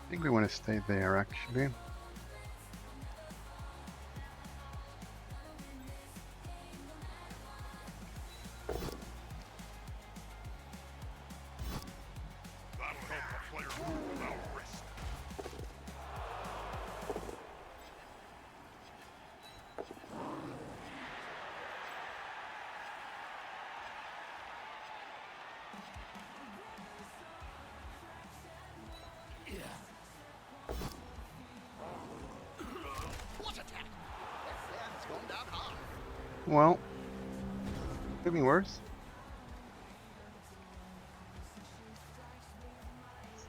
I think we want to stay there actually. Well, could be worse.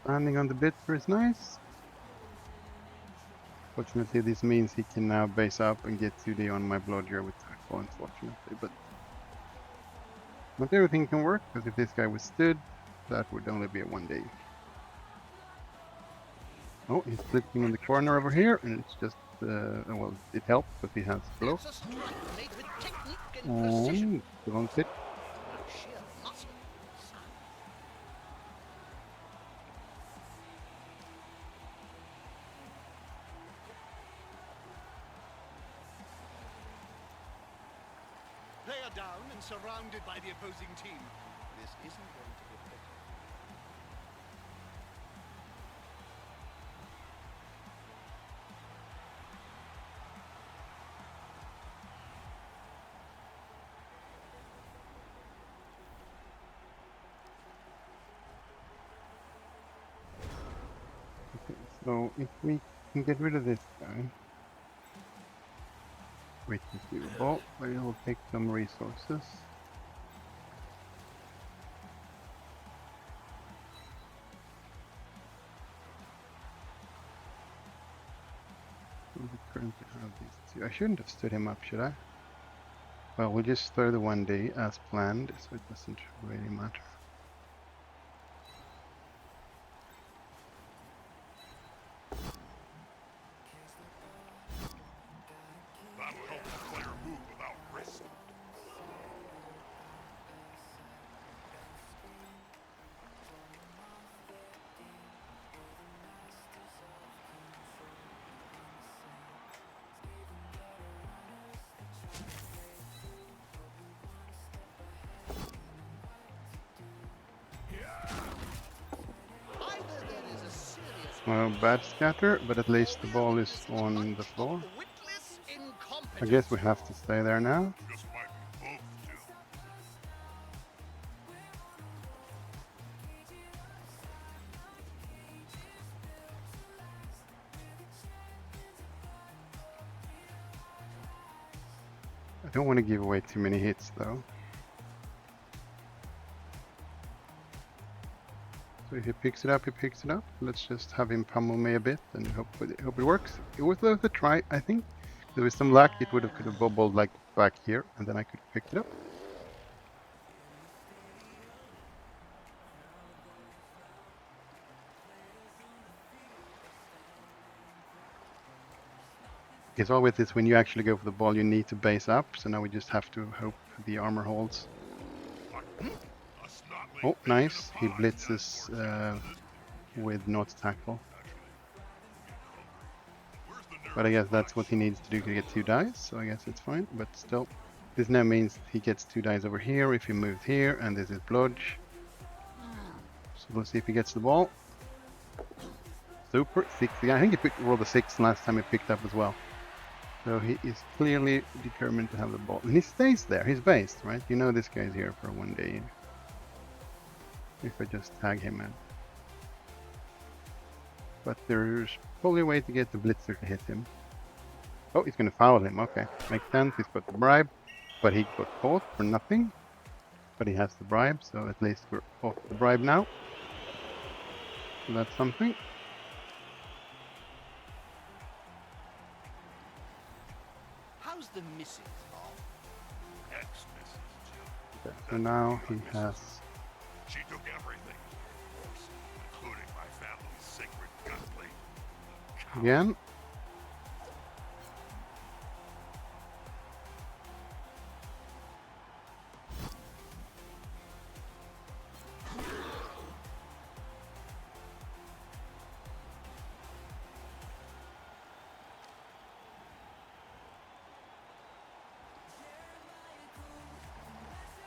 Standing on the blitzer is nice. Fortunately, this means he can now base up and get 2D on my Blodger with tackle, unfortunately. But not everything can work, because if this guy was stood, that would only be a 1D. Oh, he's flipping in the corner over here, and it's just, well, it helps, but he has blow. And don't hit. Player down and surrounded by the opposing team. This isn't going to be pretty. Okay, so if we can get rid of this guy, which is doable, but it'll take some resources. We currently have these two. I shouldn't have stood him up, should I? Well, we'll just throw the 1D as planned, so it doesn't really matter. That'll help the player move without risk. Either there is a serious Well, bad scatter, but at least the ball is on the floor. witless I guess incompetence. we have to stay there now. Just might be both do. I don't want to give away too many hits, though. So if he picks it up, he picks it up. Let's just have him pummel me a bit and hope it works. It was worth a try, I think. There was some luck, it could have bobbled like back here, and then I could have picked it up. It's always this, when you actually go for the ball, you need to base up. So now we just have to hope the armor holds. Oh, nice. He blitzes with not tackle. But I guess that's what he needs to do to get 2 dice, so I guess it's fine. But still, this now means he gets 2 dice over here if he moves here, and this is Blodge. So let's see if he gets the ball. Super, 6. Yeah, I think he rolled a 6 last time he picked up as well. So he is clearly determined to have the ball. And he stays there, he's based, right? You know this guy's here for 1D. If I just tag him in. But there's probably a way to get the blitzer to hit him. Oh, he's going to foul him. Okay, makes sense. He's got the bribe, but he got caught for nothing. But he has the bribe, so at least we're off the bribe now. So that's something. How's the missus, Bob? Ex-Mrs. Jill. Okay, so now he has... She took everything, of course, including my family's sacred gun plate. Again.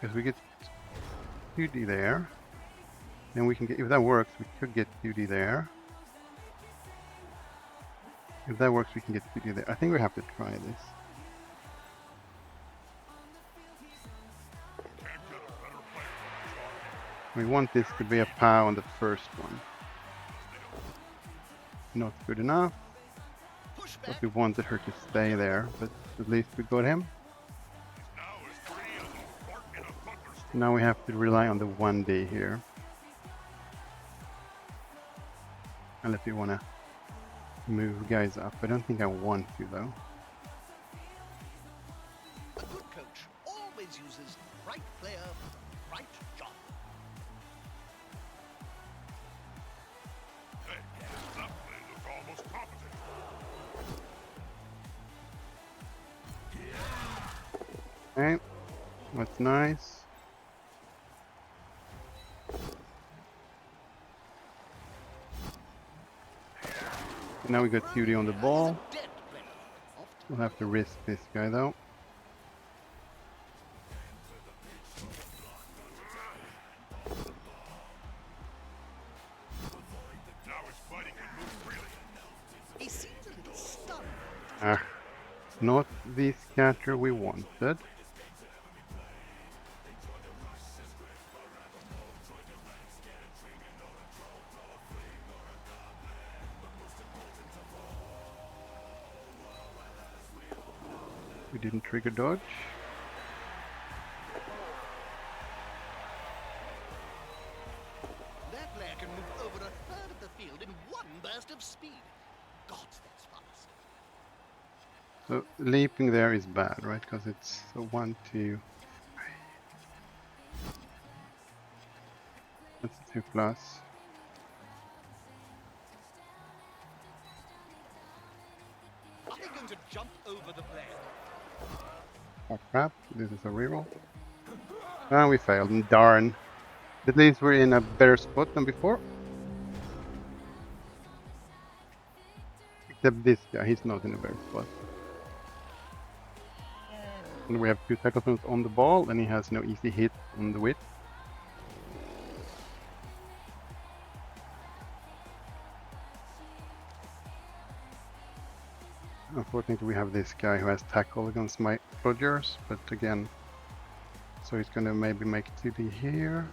Because we get 2D there. Then we can get, if that works, we could get 2D there. If that works, we can get 2D there. I think we have to try this. We want this to be a POW on the first one. Not good enough. Push But back. we wanted her to stay there, but at least we got him. Now we have to rely on the 1D here. Unless we want to move guys up. I don't think I want to though. A good coach always uses right player for the right job. Hey, that play looked almost competent. Okay, that's nice. Now we got 2D on the ball. Dead player. Often We'll have to risk this guy though. Now his fighting can move freely. he seems a little stunned. Ah, not the scatter we wanted. We didn't trigger dodge. That player can move over a third of the field in one burst of speed. Gods, that's fast. So leaping there is bad, right? Because it's a 1, 2. That's a 2 plus. Are they going to jump over the player? Oh crap, this is a reroll. Ah, we failed, and darn. At least we're in a better spot than before. Except this guy, he's not in a better spot. And we have 2 tackle zones on the ball, and he has no easy hit on the width. Unfortunately, we have this guy who has tackle against my Rodgers, but again, so he's gonna maybe make 2D here,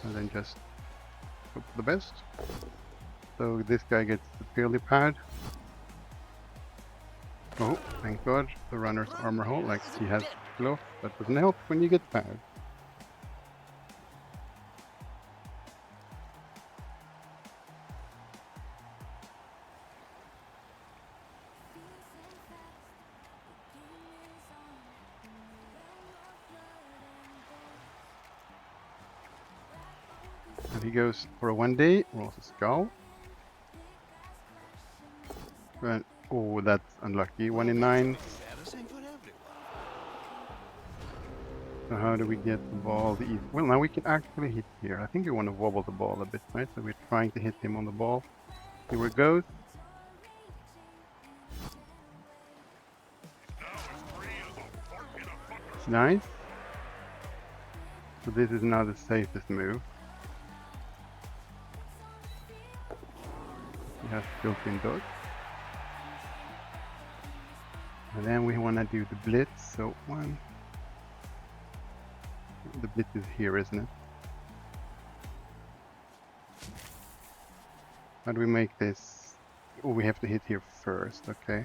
and then just hope for the best. So this guy gets the purely pad. Oh, thank God, the runner's armor hole, like he has glove, that doesn't help when you get pad. And he goes for a 1D, rolls a skull. But, oh, that's unlucky. 1 in 9. Embarrassing for everyone. So how do we get the ball the easy? Well, now we can actually hit here. I think we want to wobble the ball a bit, right? So we're trying to hit him on the ball. Here we go. Nice. So this is now the safest move. He has built-in dodge. And then we want to do the blitz. So one. The blitz is here, isn't it? How do we make this? Oh, we have to hit here first. Okay.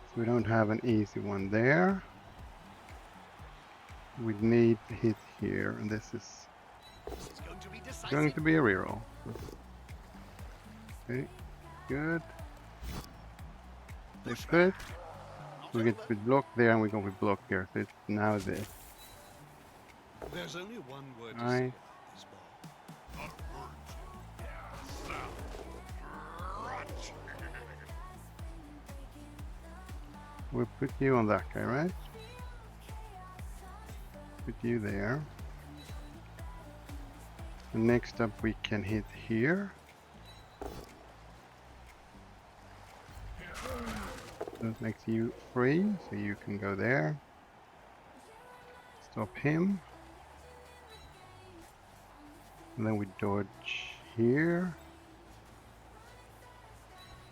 So we don't have an easy one there. We need to hit here, and this is This is going to be decisive. going to be a reroll. Okay, good. That's good. Not We get over. with block there, and we go with block here. So it's now this. There's only one word to Nice. say about this ball. Not a word. Sound. Crunch. We'll put you on that guy, right? Put you there. And next up we can hit here. That makes you free, so you can go there. Stop him. And then we dodge here.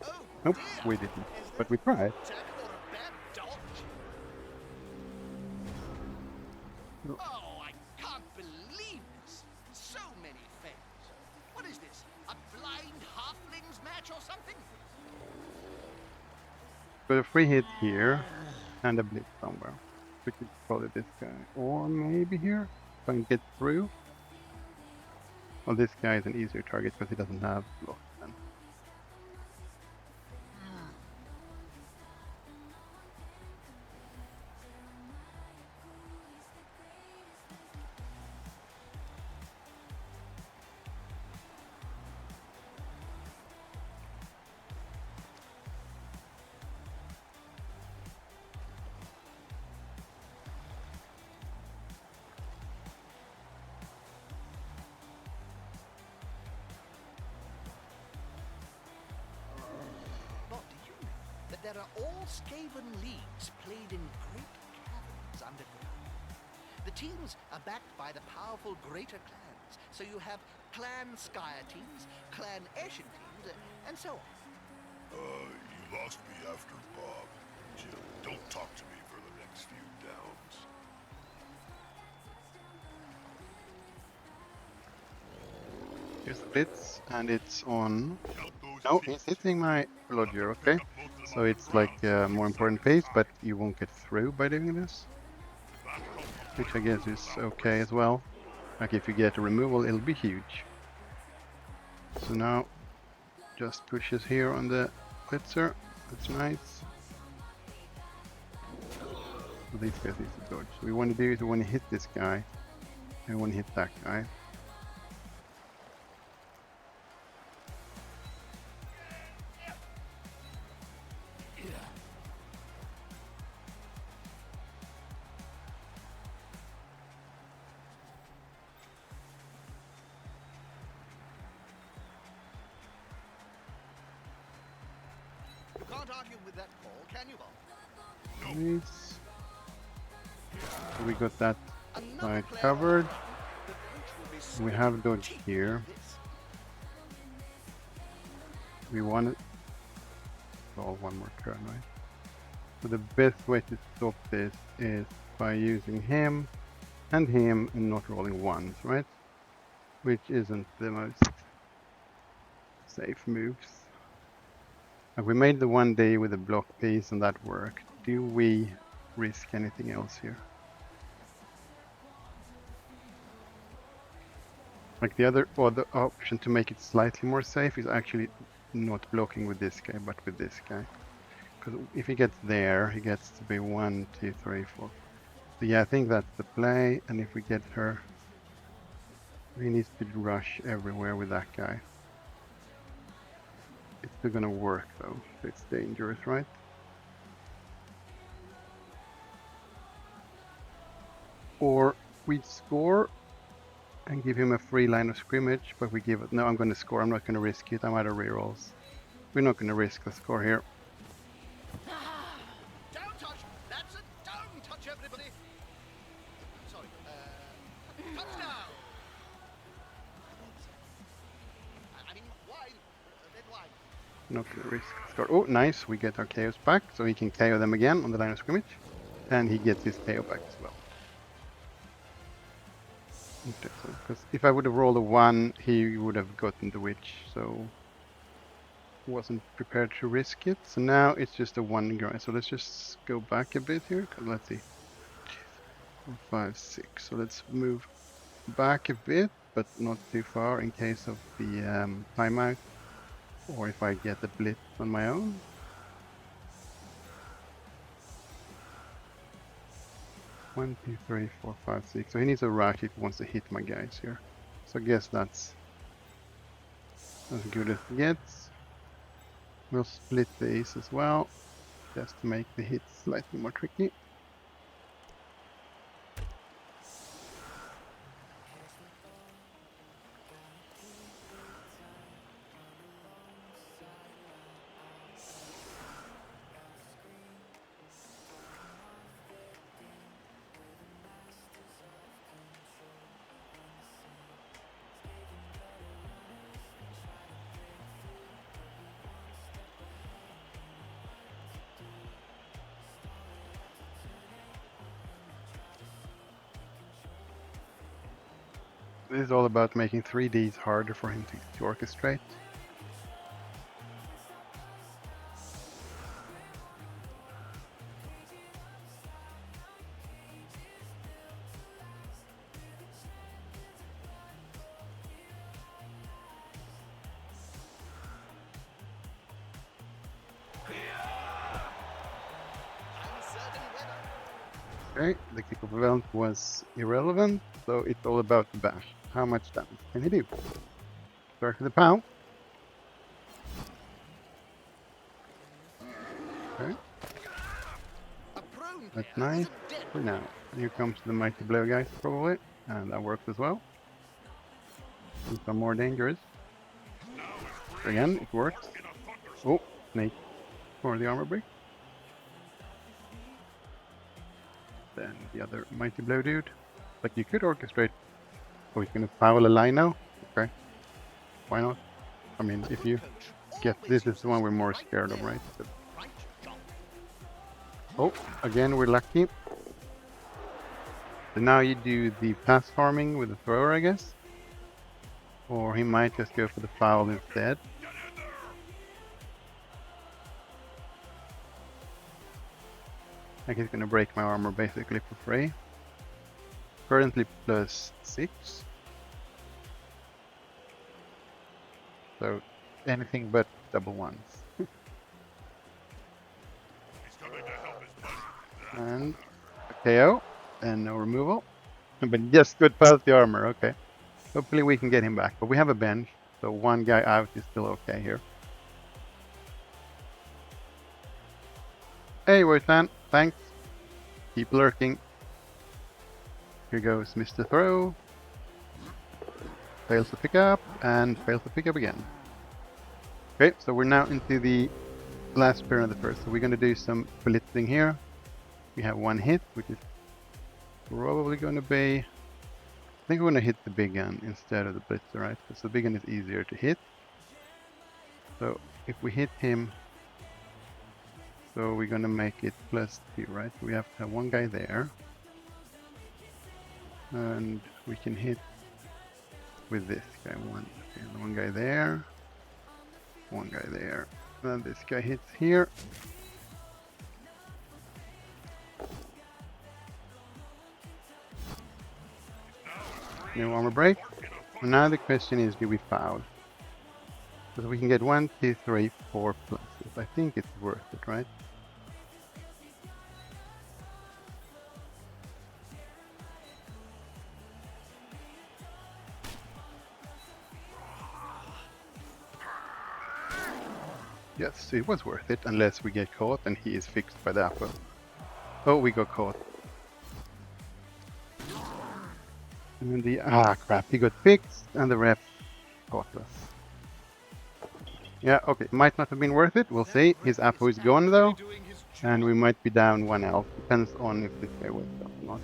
Oh Nope, dear! we didn't. Is But that we tried. tackle or a bad dodge? Oh, Oh, I can't believe this. So many fails. What is this? A blind halflings match or something? but a free hit here and a blitz somewhere. Which is probably this guy. Or maybe here. If I can get through. Well, this guy is an easier target because he doesn't have block then. Bob, do you know that there are all Skaven leagues played in great caverns underground? The teams are backed by the powerful greater clans, so you have Clan Skyer teams, Clan Ashen teams, and so on. You lost me after Bob. Jim, don't talk to me for the next few downs. Here's the blitz, and it's on. Count those No, teams. he's hitting my Lodger, okay. Pick up most of them So on the it's like ground, so more it's important not phase, that but high. you won't get through by doing this. That helps Which I avoid guess losing is our okay risk. as well. Like if you get a removal, it'll be huge. So now, just pushes here on the blitzer. That's nice. So these guys need to dodge. So we want to do is we want to hit this guy, and we want to hit that guy. You can't argue with that call, can you, Bob? Nice. So we got that Another side player covered. alive. The coach will be We sweating have dodge teeth here. over this. We want it. Oh, one more turn, right? So the best way to stop this is by using him and not rolling ones, right? Which isn't the most safe moves. Like we made the 1D with a block piece and that worked. Do we risk anything else here? Like the other option to make it slightly more safe is actually not blocking with this guy, but with this guy. Because if he gets there, he gets to be 1, 2, 3, 4. So yeah, I think that's the play. And if we get her, he needs to rush everywhere with that guy. It's still gonna work though. So it's dangerous, right? Or we score and give him a free line of scrimmage, but we give it. No, I'm going to score. I'm not going to risk it. I'm out of rerolls. We're not going to risk the score here. Down touch! That's a down touch, everybody! Sorry, touchdown! I mean, wide, then wide. Not going to risk the score. Oh, nice. We get our KOs back, so he can KO them again on the line of scrimmage. And he gets his KO back as well. Because if I would have rolled a 1, he would have gotten the witch, so wasn't prepared to risk it. So now it's just a 1 grind. So let's just go back a bit here. Let's see. 4, 5, 6. So let's move back a bit, but not too far in case of the timeout, or if I get a blitz on my own. One, 2, 3, 4, 5, 6. So he needs a rush if he wants to hit my guys here. So I guess that's as good as it gets. We'll split these as well, just to make the hits slightly more tricky. This is all about making 3Ds harder for him to orchestrate. Uncertain weather. Okay, the kick of event was irrelevant, so it's all about the bash. How much damage can he do? Start with the pow. Okay, A prone that's pair nice is a dead for now. Here comes the mighty blow guys probably, and that works as well. These are more dangerous. Again, it works. Oh, snake for the armor break. Then the other mighty blow dude. Like you could orchestrate. Oh, he's gonna foul a line now? Okay. Why not? I mean, if you get this is the one we're more scared of, right? But, right jump. oh, again we're lucky. So now you do the pass farming with the thrower, I guess. Or he might just go for the foul instead. Like he's gonna break my armor basically for free. Currently +6. So anything but double ones. He's coming to help his buddy. And a KO. And no removal. But just good past the armor, okay. Hopefully we can get him back. But we have a bench, so one guy out is still okay here. Hey, Wotan, thanks. Keep lurking. Here goes Mr. Throw. Fails to pick up, and fails to pick up again. Okay, so we're now into the last pair of the first. So we're going to do some blitzing here. We have one hit, which is probably going to be... I think we're going to hit the big gun instead of the blitzer, right? Because the big gun is easier to hit. So if we hit him... So we're going to make it +2, right? We have to have one guy there. And we can hit with this guy. One guy there. One guy there. And this guy hits here. No armor break. And now the question is, do we foul? Because we can get 1, 2, 3, 4 pluses. I think it's worth it, right? Yes, it was worth it, unless we get caught and he is fixed by the apple. Oh, we got caught. And then the... Ah, crap, he got fixed, and the ref caught us. Yeah, okay, might not have been worth it, we'll see. His apple is gone, though, and we might be down 1 health. Depends on if this guy wakes up or not.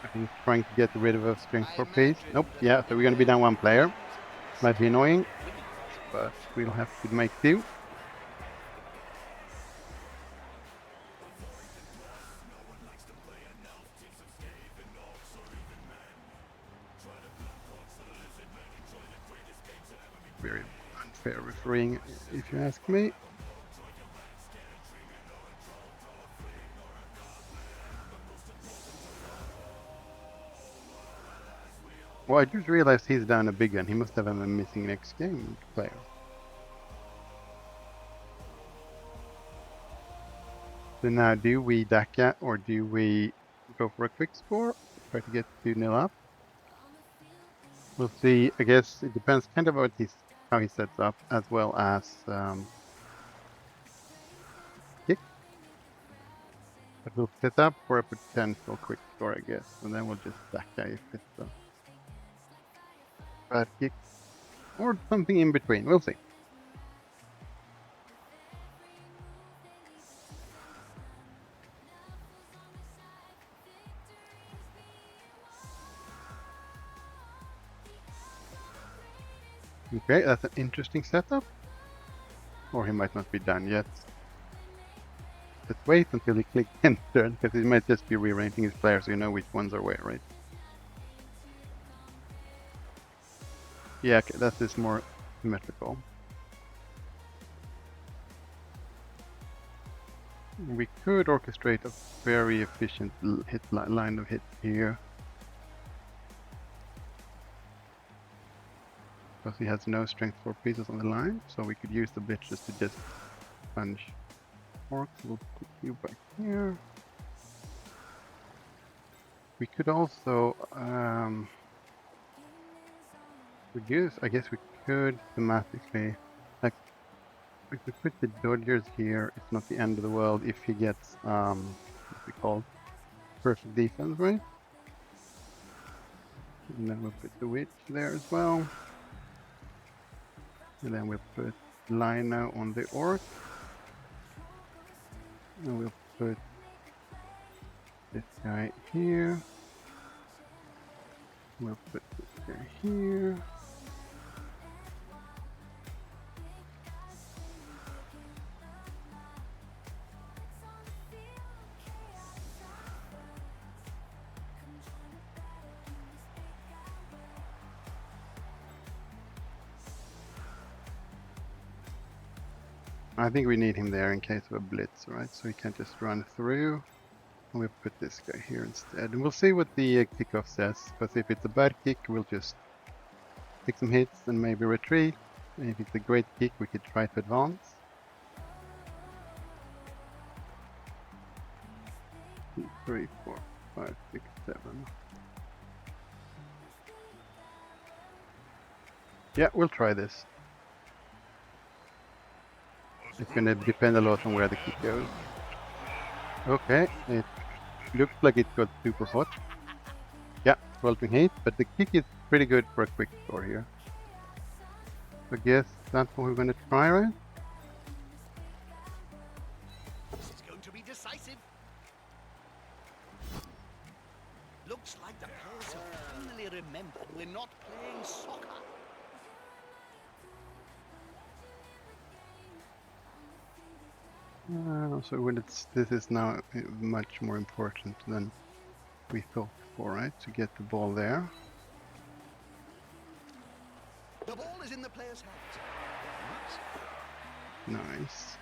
I think he's trying to get rid of a strength for peace. Nope, yeah, so we're gonna be down 1 player. Might be annoying, but we'll have to make do. Very unfair refereeing, if you ask me. Well, I just realized he's down a big gun. He must have a missing next game player. So now, do we Daka or do we go for a quick score? Try to get 2-0 up? We'll see. I guess it depends kind of on how he sets up, as well as kick. But we'll set up for a potential quick score, I guess, and then we'll just Daka if it's a bad kick or something in between. We'll see. Okay, that's an interesting setup. Or he might not be done yet. Let's wait until he clicks enter, because he might just be rearranging his players so you know which ones are where, right? Yeah, okay, that is more symmetrical. We could orchestrate a very efficient line of hit here. Because he has no strength 4 pieces on the line, so we could use the bitches to just punch orcs. We'll put you back here. We could also reduce, I guess we could thematically, like, if we put the dodgers here, it's not the end of the world if he gets, what's it called? Perfect defense, right? And then we'll put the witch there as well. And then we'll put Lino on the orc. And we'll put this guy here. We'll put this guy here. I think we need him there in case of a blitz, right? So he can't just run through. And we'll put this guy here instead. And we'll see what the kickoff says. Because if it's a bad kick, we'll just take some hits and maybe retreat. And if it's a great kick, we could try to advance. 2, 3, 4, 5, 6, 7. Yeah, we'll try this. It's gonna depend a lot on where the kick goes. Okay, it looks like it got super hot. Yeah, 12 heat, but the kick is pretty good for a quick score here. I guess that's what we're gonna try, right? This is going to be decisive. Looks like the players have finally remembered we're not playing soccer. So when this is now much more important than we thought before, right? To get the ball there. The ball is in the player's hands. Nice.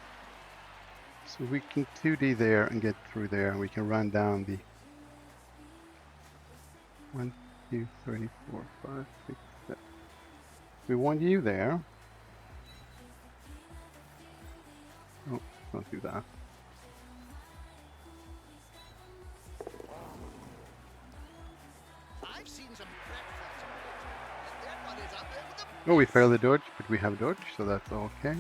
So we can 2D there and get through there, and we can run down the 1, 2, 3, 4, 5, 6, 7. We want you there. Oh, don't do that. I've seen some prep for some. That one is up there with the Oh, we failed the dodge, but we have dodge, so that's okay.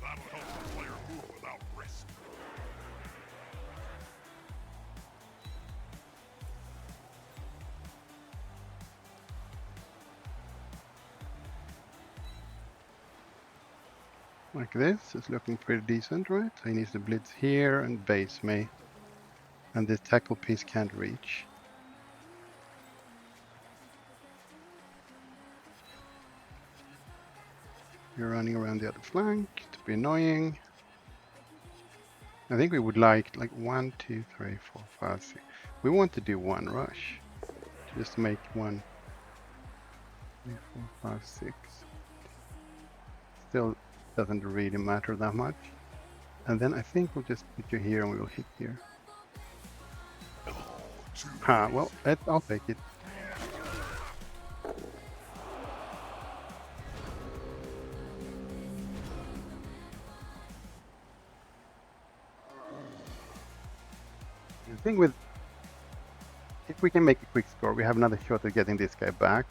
That'll help the player move without risk. Like this, it's looking pretty decent, right? He needs to blitz here and base me. And this tackle piece can't reach. You're running around the other flank to be annoying. I think we would like 1, 2, 3, 4, 5, 6. We want to do one rush. Just to make 1, 3, 4, 5, 6. Still doesn't really matter that much. And then I think we'll just put you here and we will hit here. Well, I'll take it. The thing with, if we can make a quick score, we have another shot at getting this guy back.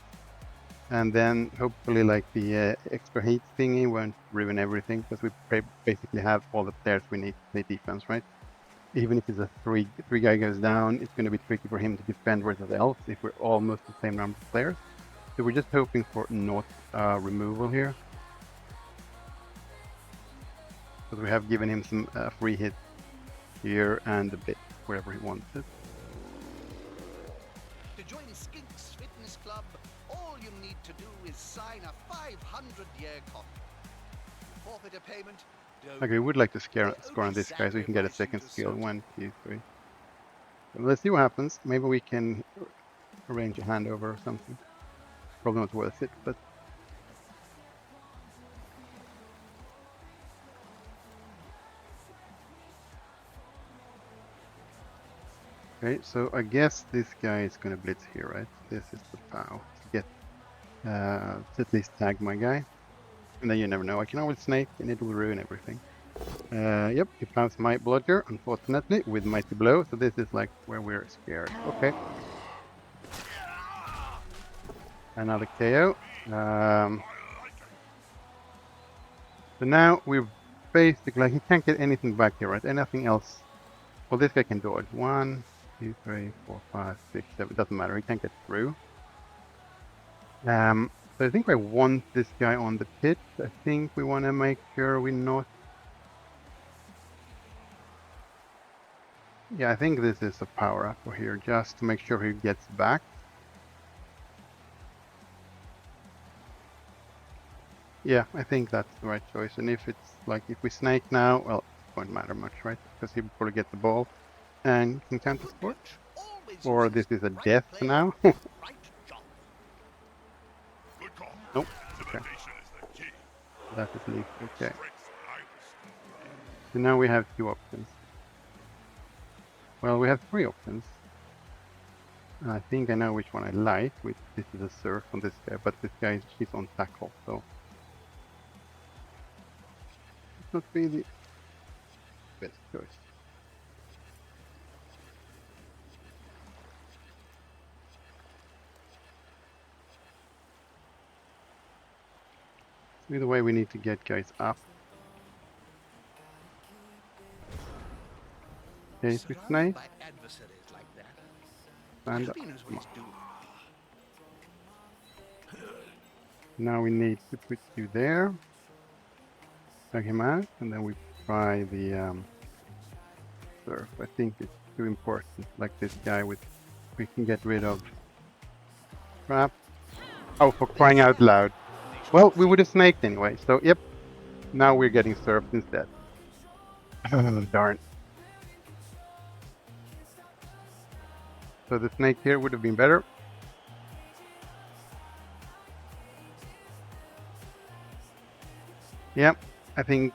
And then hopefully like the extra heat thingy won't ruin everything, because we basically have all the players we need to play defense, right? Even if it's a three guy goes down, it's going to be tricky for him to defend versus else if we're almost the same number of players. So we're just hoping for not removal here. Because we have given him some free hit here and a bit wherever he wants it. To join Skinks Fitness Club, All you need to do is sign a 500-year contract. Forfeit a payment. Don't Okay, we would like to They score on only this guy so we can get a sacrifice you second to skill. Sultan. 1, 2, 3. So let's see what happens. Maybe we can arrange a handover or something. Probably not worth it, but okay. So I guess this guy is gonna blitz here, right? This is the POW to get to at least tag my guy, and then you never know. I can always snake, and it will ruin everything. Yep, he pounds my bludger, unfortunately, with mighty blow. So this is like where we're scared. Okay. Another KO. So now we're basically like he can't get anything back here, right? Anything else? Well, this guy can dodge. 1, 2, 3, 4, 5, 6, 7. It doesn't matter. He can't get through. So I think I want this guy on the pit. I think we want to make sure we're not. Yeah, I think this is a power up for here, just to make sure he gets back. Yeah, I think that's the right choice. And if it's like if we snake now, well, it won't matter much, right? Because he'll probably get the ball and can counter score. Always Or uses this is a right death player, now. right job. Good call. Nope. Okay. Intimidation is the key. That is least okay. Strengths highly. So now we have 2 options. Well, we have 3 options. And I think I know which one I like. Which this is a surf on this guy, but this guy she's on tackle, so it's not really the best choice. Either way, we need to get guys up. Okay, so it's Surrounded nice. by adversaries like that, And Happy knows what he's doing. now we need to put you there. Tag him out, and then we try the surf. I think it's too important. Like this guy with, we can get rid of trap. Oh, for crying out loud! Well, we would have snaked anyway. So yep. Now we're getting surfed instead. Oh, darn. So the snake here would have been better. Yep, I think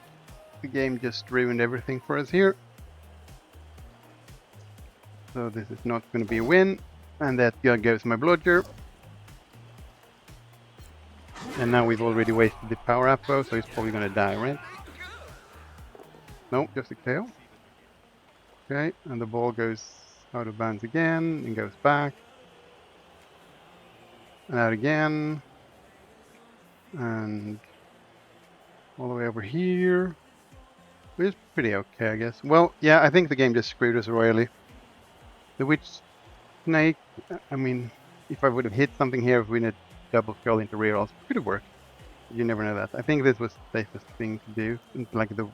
the game just ruined everything for us here. So this is not going to be a win. And that guy goes my bludger. And now we've already wasted the power up though, so he's probably going to die, right? No, just a KO. Okay, and the ball goes out of bounds again and goes back. And out again. And all the way over here. Which is pretty okay, I guess. Well, yeah, I think the game just screwed us royally. The witch snake, I mean, if I would have hit something here, if we had double kill into rerolls, it could have worked. You never know that. I think this was the safest thing to do. Like the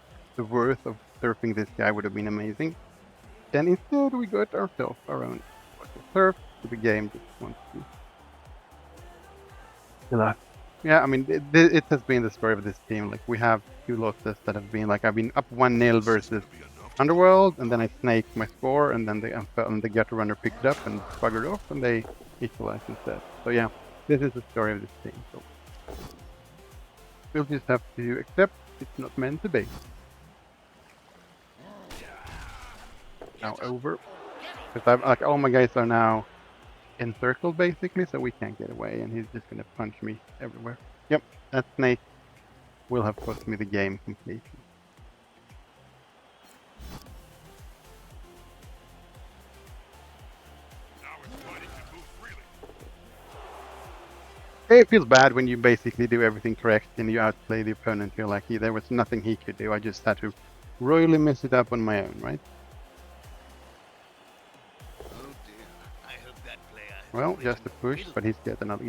worth of surfing this guy would have been amazing. Then instead we got ourselves our own surf. The game just wants to kill us. Yeah, I mean, it has been the story of this team. Like, we have 2 losses that have been like, I've been up 1-0 versus Underworld, and then I snaked my score, and then the gutter runner picked it up and buggered off, and they equalized instead. So yeah, this is the story of this team. So we'll just have to accept it's not meant to be. Now over, because I've like all my guys are now encircled basically, so we can't get away, and he's just gonna punch me everywhere. Yep, that snake will have cost me the game completely. Now everybody can move freely. It feels bad when you basically do everything correct and you outplay the opponent. You're like, there was nothing he could do. I just had to royally mess it up on my own, right? Oh dear. I hope that player has Well, only just a to push, will. but he gets another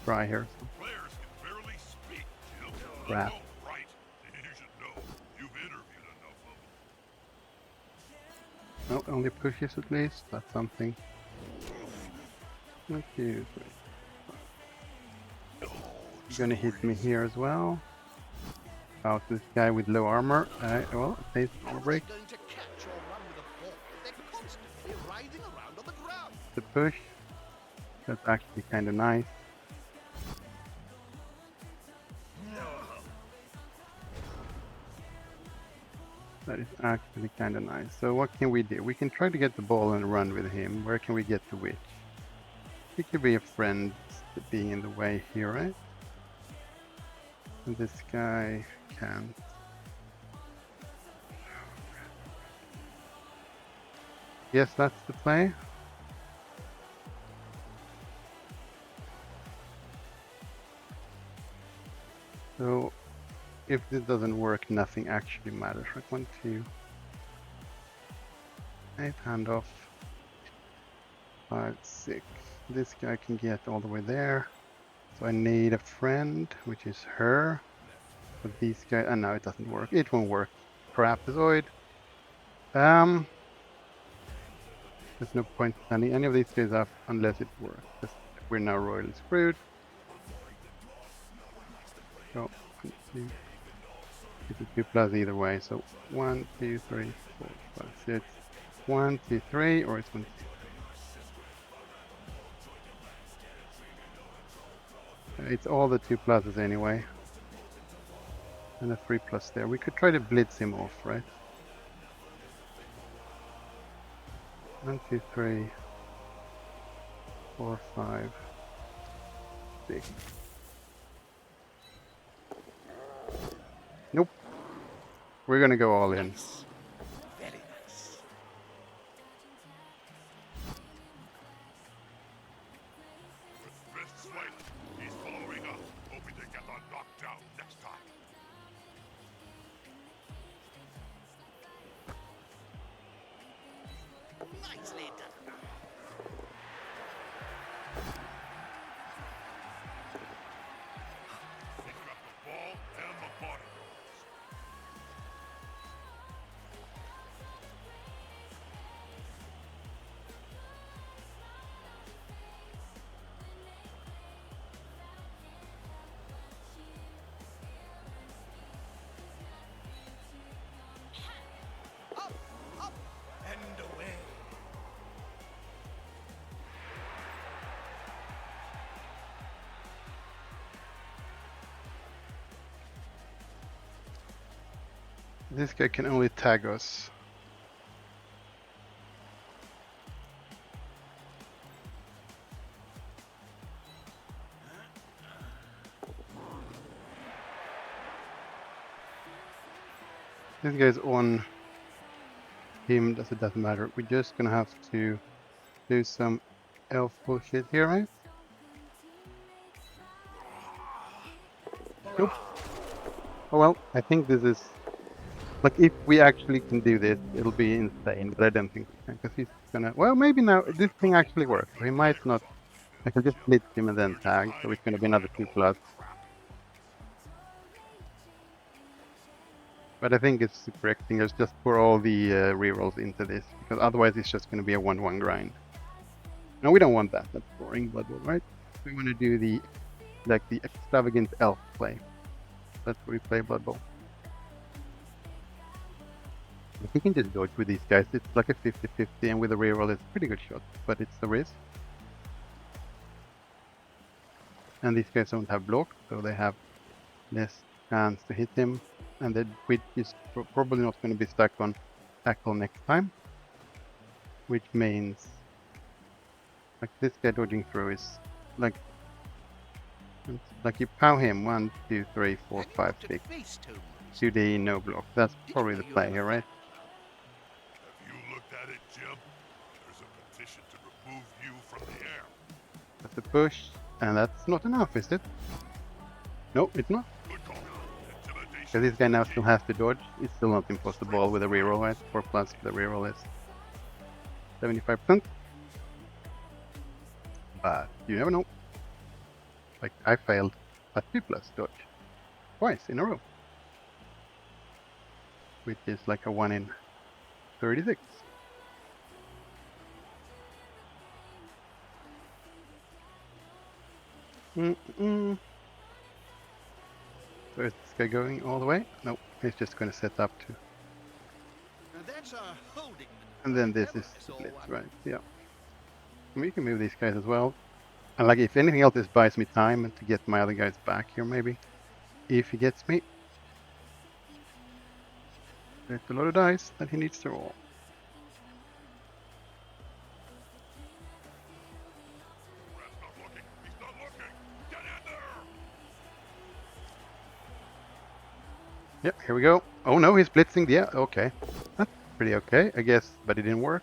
try here. So. Players can barely speak, Jim. Crap. Oh, right. You should know. You've interviewed enough of them. No, only pushes at least. That's something. 1, 2, 3. Gonna hit me here as well. Out this guy with low armor. Well, face How armor are break. they going to catch or run with a ball? They're constantly writhing around on the ground. The push. That's actually kind of nice. That is actually kind of nice. So what can we do? We can try to get the ball and run with him. Where can we get the witch? He could be a friend being in the way here, right? And this guy can't. Yes, that's the play. So if this doesn't work, nothing actually matters. Like 1, 2, 8, handoff. 5, 6. This guy can get all the way there. So I need a friend, which is her. But these guys, and no, it doesn't work. It won't work. Craptozoid. There's no point sending any of these guys up unless it works. We're now royally screwed. So, 1, 2. It's a 2+ either way. So 1, 2, 3, 4, 5, 6. 1, 2, 3, or it's 1, 2. It's all the 2+ anyway. And a 3+ there. We could try to blitz him off, right? 1, 2, 3, 4, 5, 6. Nope. We're gonna go all in. Nice. Very nice. This way. He's following us, hoping to get the knockdown next time. Nicely done. He's got the ball and the body. Up, up, and away. This guy can only tag us. This guy's on him, it doesn't matter. We're just gonna have to do some elf bullshit here, right? Nope. Oh well, I think this is... Like, if we actually can do this, it'll be insane, but I don't think we can, because he's gonna... Well, maybe now, this thing actually works. So he might not... I can just blitz him and then tag, so it's gonna be another 2+. But I think it's the correct thing is just pour all the rerolls into this, because otherwise it's just gonna be a 1-1 grind. No, we don't want that. That's boring Blood Bowl, right? We want to do the extravagant elf play. That's where we play Blood Bowl. If we can just dodge with these guys, it's like a 50-50, and with a reroll it's a pretty good shot, but it's a risk. And these guys don't have block, so they have less chance to hit him, and the witch is probably not going to be stuck on tackle next time, which means like this guy dodging through is like you pow him 1, 2, 3, 4, 5, 6 2D no block. That's probably the play here, right? Have you looked at it, Jim? There's a petition to remove you from the air. That's a push, and that's not enough, is it? No, it's not. Good call. Because Intimidation. this guy now still has to dodge. It's still not impossible with a reroll, right? 4+ with the reroll is 75%. But you never know. Like, I failed a 2+ dodge twice in a row, which is like a 1 in 36. So is this guy going all the way? Nope, he's just going to set up to. Now that's our holding And maneuver. then this Clever, is Miss the blitz, Orwan. right? Yeah. And we can move these guys as well. And like, if anything else, this buys me time and to get my other guys back here, maybe. If he gets me. There's a lot of dice that he needs to roll. Rat's not looking. He's not looking. Get in there! Yep, here we go. Oh no, he's blitzing. Yeah, okay. That's pretty okay, I guess, but it didn't work.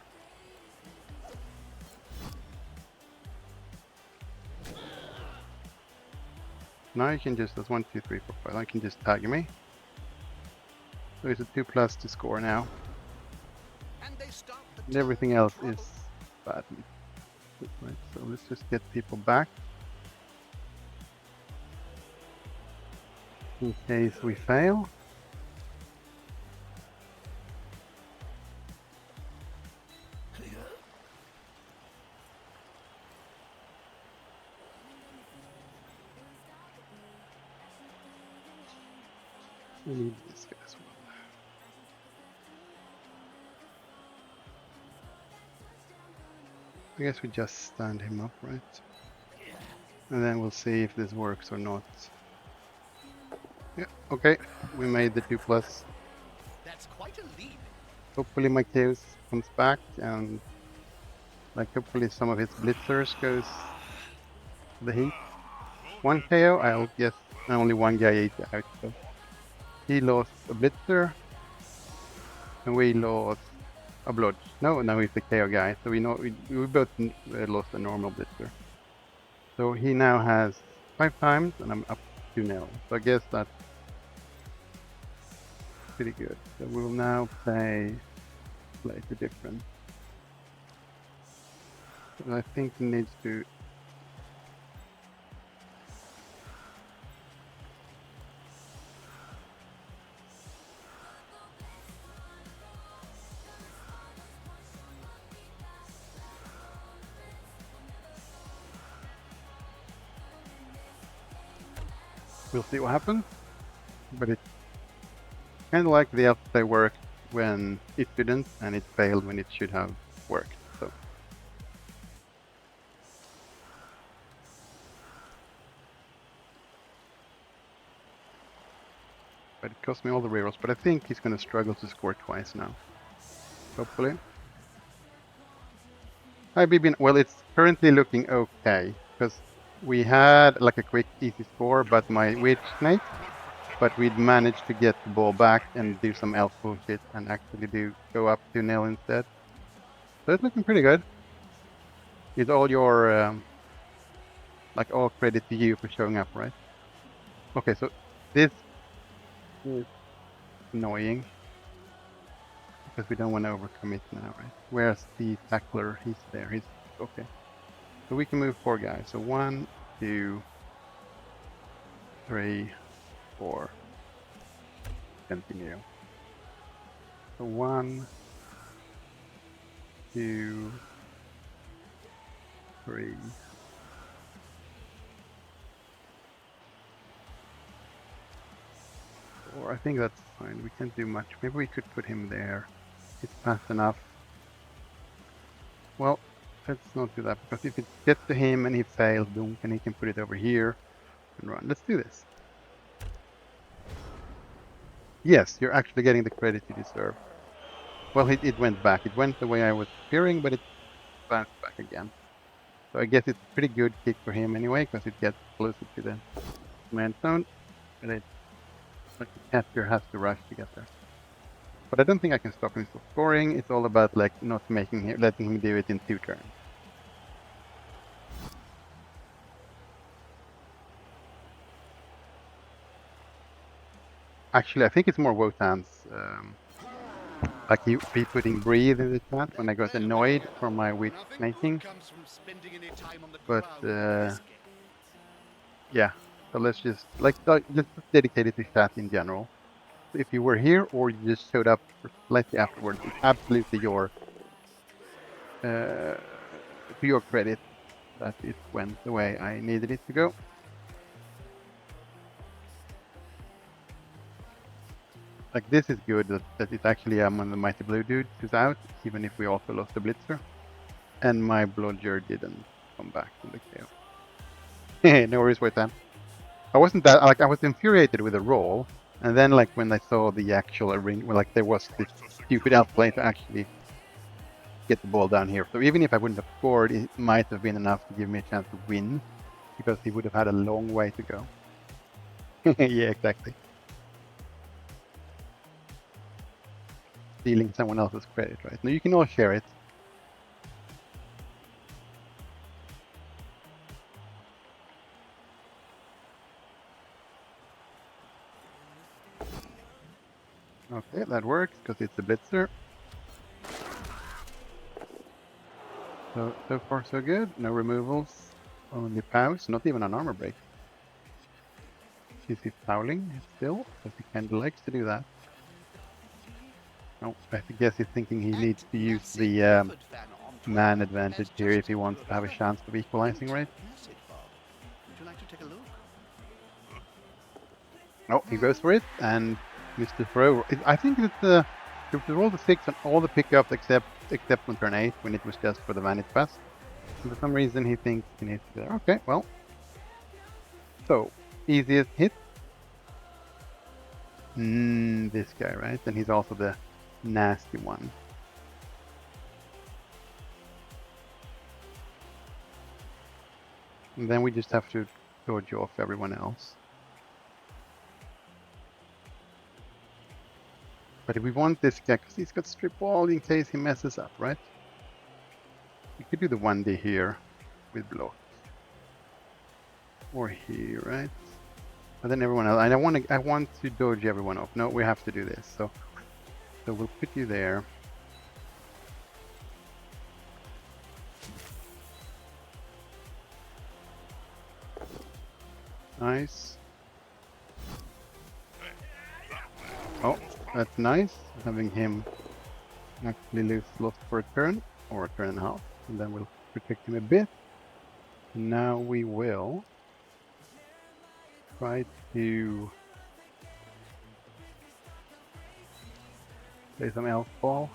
Now you can just, that's 1, 2, 3, 4, 5. I can just tag me. So it's a 2+ to score now. And they start the And everything turn in else trouble. is bad. Right, so let's just get people back. In case we fail. We need this guy as well. I guess we just stand him up, right? And then we'll see if this works or not. Yeah, okay. We made the 2+. That's quite a lead. Hopefully my chaos comes back and like hopefully some of his blitzers goes to the heat. 1 KO, I'll guess only one guy ate out. So he lost a blitzer and we lost a blood. No, now he's the KO guy. So we know we both lost a normal blitzer. So he now has 5 times and I'm up 2-0. So I guess that's pretty good. So we'll now play slightly different. So I think he needs to. We'll see what happens. But it's kind of like the upplay worked when it didn't, and it failed when it should have worked. So. But it cost me all the rerolls, but I think he's going to struggle to score twice now. Hopefully. Hi, Bibin. Well, it's currently looking okay, because we had like a quick easy score, but my witch snake, but we'd managed to get the ball back and do some elf bullshit and actually go up 2-0 instead. So it's looking pretty good. It's all your, like all credit to you for showing up, right? Okay, so this is annoying because we don't want to overcommit now, right? Where's the tackler? He's there. He's okay. So we can move 4 guys. So 1, 2, 3, 4. Continue. So 1, 2, 3. Or I think that's fine. We can't do much. Maybe we could put him there. It's fast enough. Well, let's not do that because if it gets to him and he fails, boom, and he can put it over here and run. Let's do this. Yes, you're actually getting the credit you deserve. Well, it went back. It went the way I was fearing, but it bounced back again. So I guess it's a pretty good kick for him anyway, because it gets closer to the command zone. And it, like the catcher has to rush to get there. But I don't think I can stop him from scoring. It's all about like not making him, letting him do it in 2 turns. Actually, I think it's more Wotan's. Like he putting breathe in the chat when I got annoyed for my witch making. But yeah, so let's just just dedicate it to chat in general. So if you were here or you just showed up slightly afterwards, it's absolutely your to your credit that it went the way I needed it to go. Like this is good that it's actually one of the Mighty Blue dudes who's out, even if we also lost the Blitzer. And my Blodger didn't come back from the KO. No worries with that. I wasn't that like I was infuriated with the roll, and then like when I saw the actual arena, well, like there was this stupid outplay to actually get the ball down here. So even if I wouldn't have scored, it might have been enough to give me a chance to win, because he would have had a long way to go. Yeah, exactly. Stealing someone else's credit, right? Now you can all share it. Okay, that works because it's a blitzer. So far so good. No removals, only pows, not even an armor break. Is he fouling still? Because he kind of likes to do that. Oh, I guess he's thinking he needs to use the man advantage here if he wants to have a chance of equalizing, right? Would you like to take a look? Oh, he goes for it, and Mr. Throw. I think it's the roll the 6 on all the pickups except on turn 8 when it was just for the Vanity Pass. And for some reason he thinks he needs to. Okay, well. So, easiest hit. This guy, right? And he's also the nasty one. And then we just have to dodge off everyone else. But if we want this guy, because he's got strip wall in case he messes up, right? We could do the 1D here with block. Or here, right? And then everyone else. And I want to dodge everyone off. No, we have to do this. So we'll put you there. Nice. Oh, that's nice. Having him actually lose lost for a turn or a turn and a half. And then we'll protect him a bit. And now we will try to play some elf ball.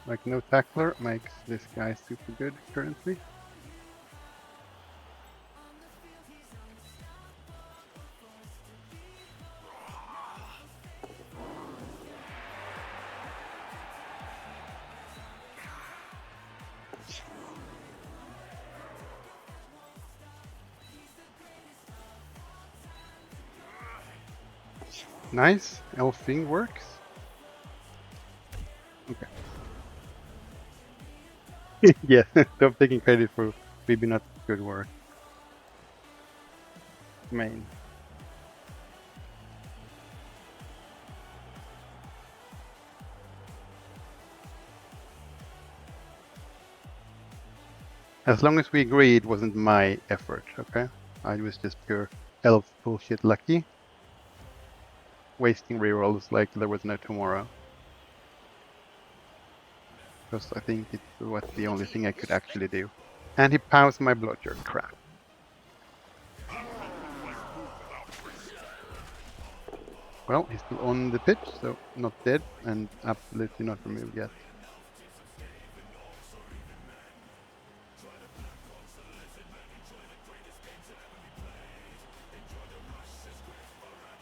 Like no tackler makes this guy super good currently. Nice, elfing works. Okay. Yeah, stop taking credit for maybe not good work. Main. As long as we agree it wasn't my effort, okay? I was just pure elf bullshit lucky. Wasting rerolls like there was no tomorrow. Because I think it was the only thing I could actually do. And he pows my blodger. Crap. Well, he's still on the pitch, so not dead and absolutely not removed yet.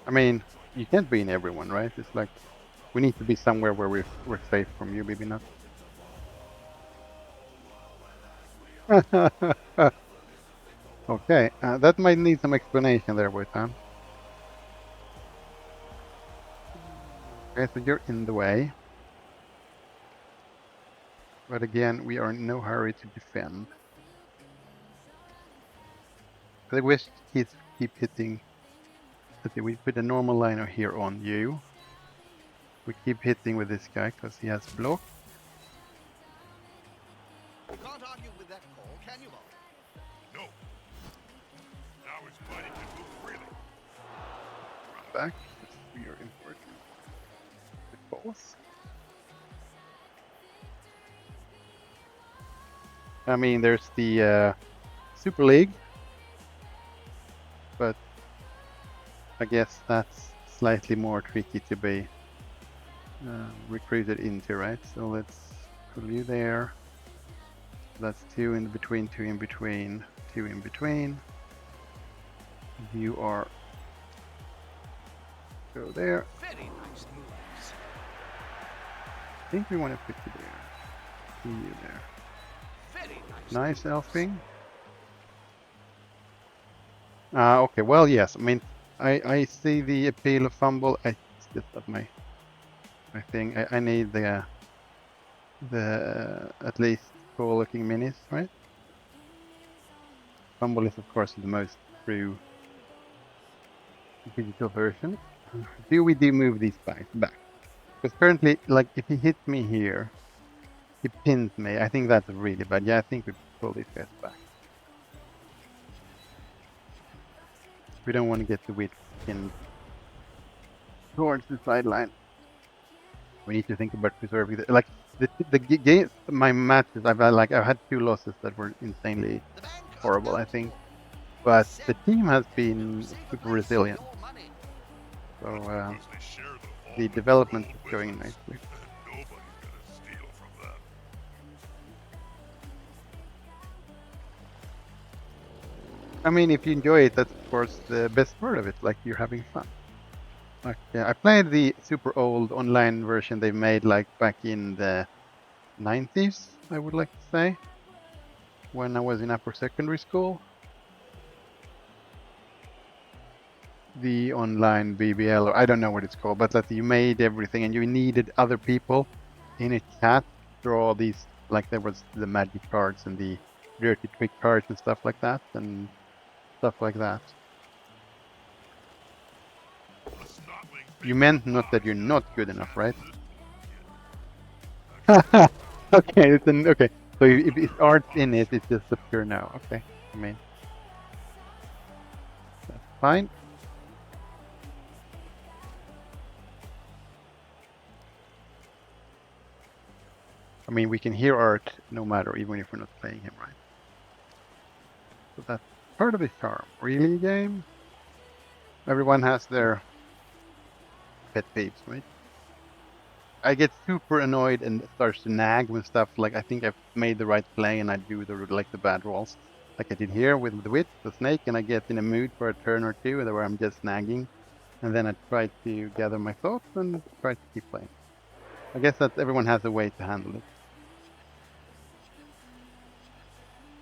I mean, you can't be in everyone, right? It's like we need to be somewhere where we're safe from you, maybe not. Okay, that might need some explanation there, Wotan. Okay, so you're in the way. But again, we are in no hurry to defend. I wish kids keep hitting. Let's see, we put a normal liner here on you. We keep hitting with this guy because he has block. You can't argue with that call, can you, Bob? No. Now his body can move freely. Back. We are important. With both. I mean, there's the Super League, but I guess that's slightly more tricky to be recruited into, right? So let's put you there. That's 2 in between, 2 in between, 2 in between. You are go there. Very nice moves. I think we want to put you there. See you there. Very nice. Nice elfing. Okay, well, yes. I mean, I see the appeal of fumble. It's just not my thing. I need the at least cool-looking minis, right? Fumble is, of course, the most true digital version. Do we move these guys back? Because currently, like, if he hits me here, he pins me. I think that's really bad. Yeah, I think we pull these guys back. We don't want to get the wit pinned towards the sideline. We need to think about preserving the, like, the game. My matches, I've had 2 losses that were insanely The bank horrible, I announced think. But the team has been super resilient. your money. So Because they share the the development is vault going with us, nicely. and nobody's gonna steal from them. I mean, if you enjoy it, that's of course the best part of it. Like, you're having fun. Like, yeah, I played the super old online version they made like back in the 90s, I would like to say, when I was in upper secondary school. The online BBL, or I don't know what it's called, but that you made everything and you needed other people in a chat to draw these, like there was the magic cards and the dirty trick cards and stuff like that, and stuff like that. The snotling You big meant not that eyes you're that not good enough, right? little Okay, it's an, okay. So if it's art in it, it's just a pure no. Okay, I mean, that's fine. I mean, we can hear art no matter, even if we're not playing him, right? So that's part of his charm. Really, game? Everyone has their pet peeves, right? I get super annoyed and it starts to nag when stuff like I think I've made the right play and I do the bad rolls, like I did here with the wit, the snake, and I get in a mood for a turn or two where I'm just nagging, and then I try to gather my thoughts and try to keep playing. I guess that everyone has a way to handle it.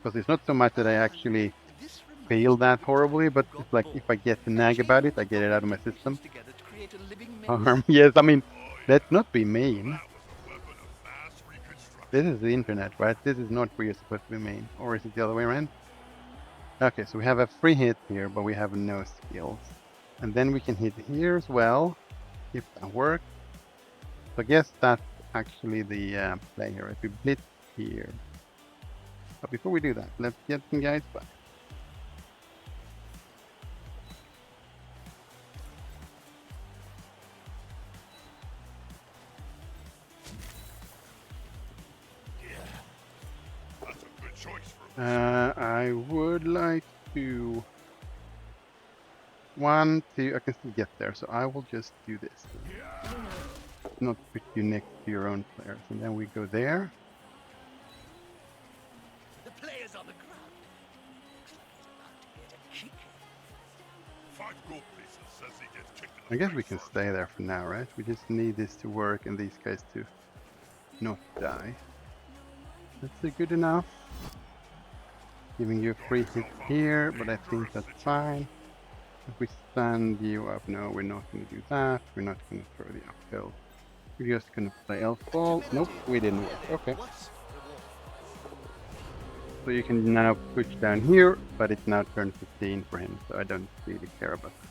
Because it's not so much that I actually This reminds feel me that of horribly, but got it's like if I bored get to and nag about it, chained I get it out of my multiple system. tools together to create a living menace. Yes, I mean, Oh let's yeah, not be mean. that was a weapon of mass reconstruction. This is the internet, right? This is not where you're supposed to be mean. Or is it the other way around? Okay, so we have a free hit here, but we have no skills. And then we can hit here as well, if that works. So I guess that's actually the play here. If we blitz here. But before we do that, let's get some guys back. That's a good choice for a I would like to... 1, 2, I can still get there, so I will just do this. Not put you next to your own players. And then we go there. The player's on the ground. Looks like he's about to get a kick. 5 gold pieces says he gets kicked in I the guess we face can first. stay there for now, right? We just need this to work and these guys to not die. That's good enough. Giving you a free hit here, but I think that's fine. If we stand you up, no, we're not going to do that. We're not going to throw the uphill. We're just going to play elf ball. Nope, we didn't work. Okay. What's the reward? So you can now push down here, but it's now turn 15 for him, so I don't really care about that.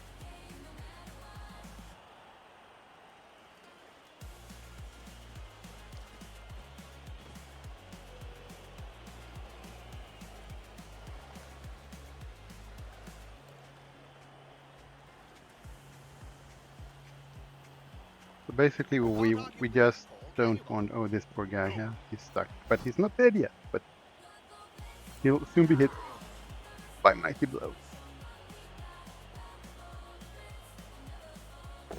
So basically we just don't want, oh, this poor guy, yeah, he's stuck. But he's not dead yet, but he'll soon be hit by mighty blows.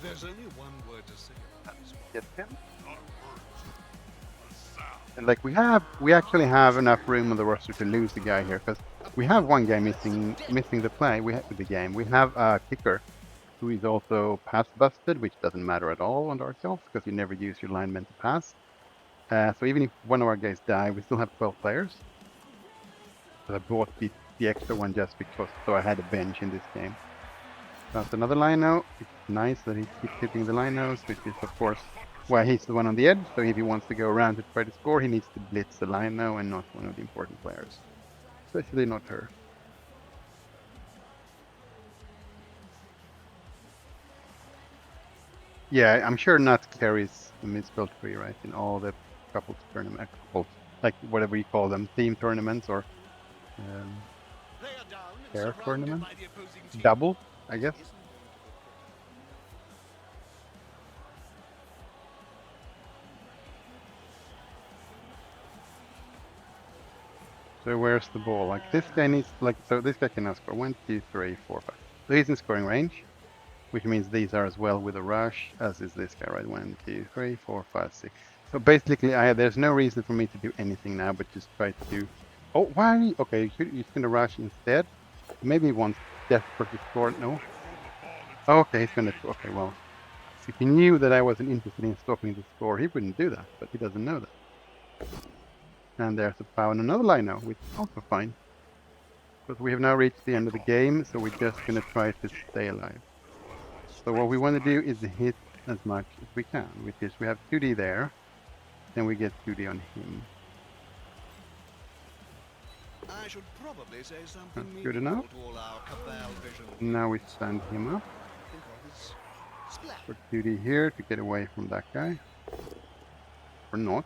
There's only one word to say about this one. Get him. Not words. A sound. And like we actually have enough room on the roster to lose the guy here because we have one guy missing the play. We have the game. We have a kicker who is also pass busted, which doesn't matter at all on Dark Elves because you never use your linemen to pass. So even if one of our guys die, we still have 12 players. But I bought the extra one just because, so I had a bench in this game. That's another Lino. It's nice that he keeps hitting the Linos, which is of course why he's the one on the edge. So if he wants to go around to try to score, he needs to blitz the Lino and not one of the important players. Especially not her. Yeah, I'm sure Nut carries the mid-spell tree, right? In all the couples tournament, like whatever you call them, theme tournaments or They are down and pair surrounded tournament, by the opposing team. double, I guess. Isn't it? So where's the ball? Like this guy needs, like, so this guy can now score 1, 2, 3, 4, 5. So he's in scoring range, which means these are as well with a rush, as is this guy, right? 1, 2, 3, 4, 5, 6. So basically, there's no reason for me to do anything now, but just try to do. Oh, why? Okay, he's gonna rush instead. Maybe he wants desperate to score. No. Okay, he's gonna. Okay, well, if he knew that I wasn't interested in stopping the score, he wouldn't do that. But he doesn't know that. And there's a power and another line now, which is also fine. But we have now reached the end of the game, so we're just gonna try to stay alive. So what we want to do is hit as much as we can, which is we have 2D there, then we get 2D on him. I should probably say something That's good meaningful enough. to all our Cabal vision. Now we stand him up Think of this. Splat. for 2D here to get away from that guy. Or not.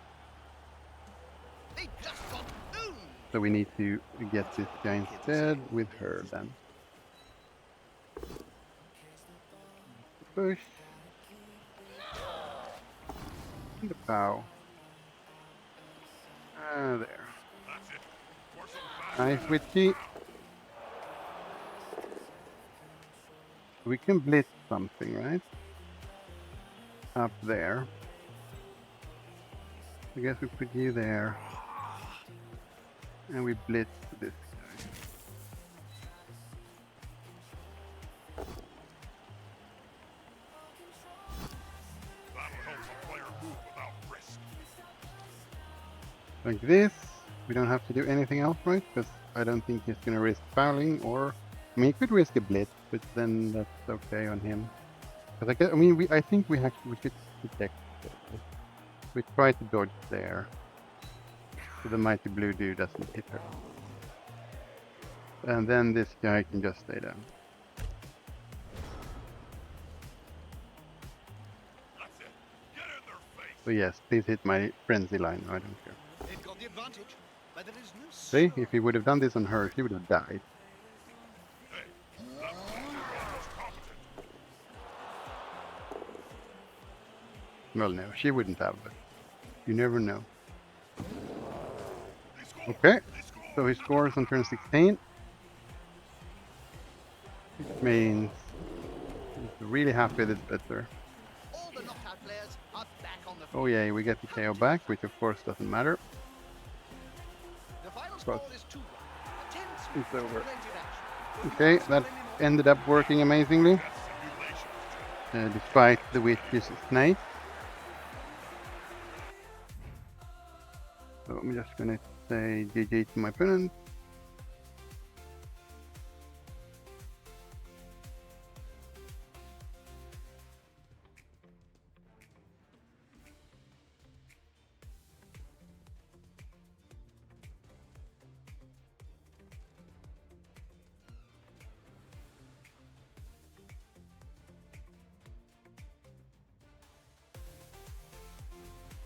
They just got owned. So we need to get this guy instead with her then. Push. And the pow. Ah, there. That's it. For some Nice witchy. We can blitz something, right? Up there. I guess we put you there. And we blitz this guy. that'll help a player move without risk. Like this. We don't have to do anything else, right? Because I don't think he's gonna risk fouling, or I mean, he could risk a blitz, but then that's okay on him. Because I mean, I think we should protect. We try to dodge there, so the mighty blue dude doesn't hit her. And then this guy can just stay down. That's it. Get in their face. So yes, please hit my frenzy line. I don't care. They've got the advantage, but there is no See, if he would have done this on her, she would have died. Hey, that was competent. Well, no, she wouldn't have, but you never know. They score. Okay, They score. so he scores on turn 16. Which means he's really happy that it's better. All the knockout players are back on the Oh field. yeah, we get the KO back, which of course doesn't matter. The final score But is 2-1. A tense it's over. plenty of action. Okay, that ended up working amazingly, Simulation. despite the witch's snake. So I'm just gonna say GG to my opponent.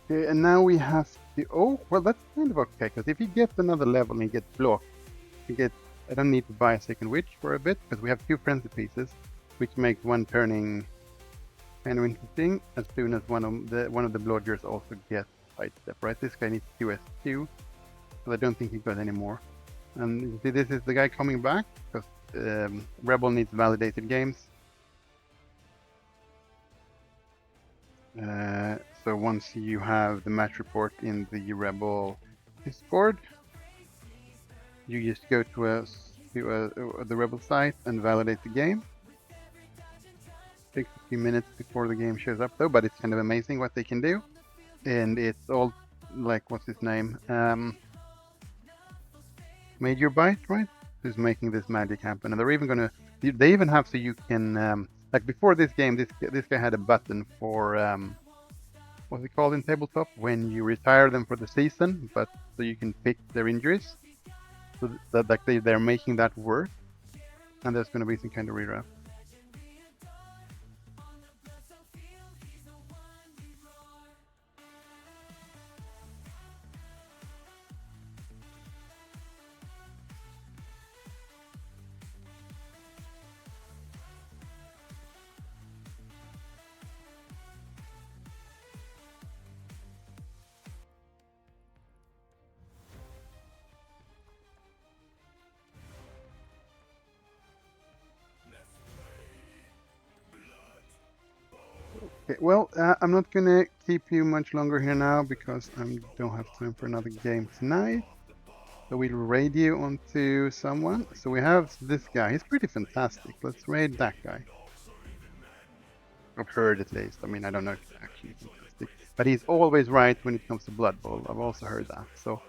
Okay, and now we have to. Oh, well, that's kind of okay, because if he gets another level and he gets blocked, he gets. I don't need to buy a second witch for a bit, because we have 2 frenzy pieces, which makes one turning kind of interesting. As soon as one of the blodgers also gets sidestep, right? This guy needs 2s2, but I don't think he got any more. And you see, this is the guy coming back, because Rebel needs validated games. So once you have the match report in the Rebel Discord, you just go to the Rebel site and validate the game. Takes a few minutes before the game shows up though, but it's kind of amazing what they can do. And it's all like, what's his name? Major Byte, right? Who's making this magic happen. And they're even gonna, they even have so you can, like before this game, this guy had a button for, what's it called in tabletop? When you retire them for the season, but so you can pick their injuries. So that like they're making that work. And there's gonna be some kind of reroute. Okay, well, I'm not gonna keep you much longer here now because I don't have time for another game tonight. So we'll raid you onto someone. So we have this guy. He's pretty fantastic. Let's raid that guy. I've heard at least. I mean, I don't know if he's actually fantastic, but he's always right when it comes to Blood Bowl. I've also heard that. So,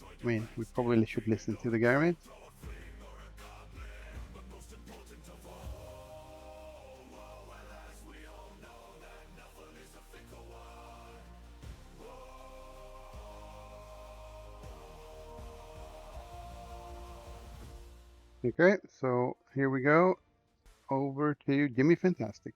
I mean, we probably should listen to the guy, right? Okay, so here we go. Over to Jimmy Fantastic.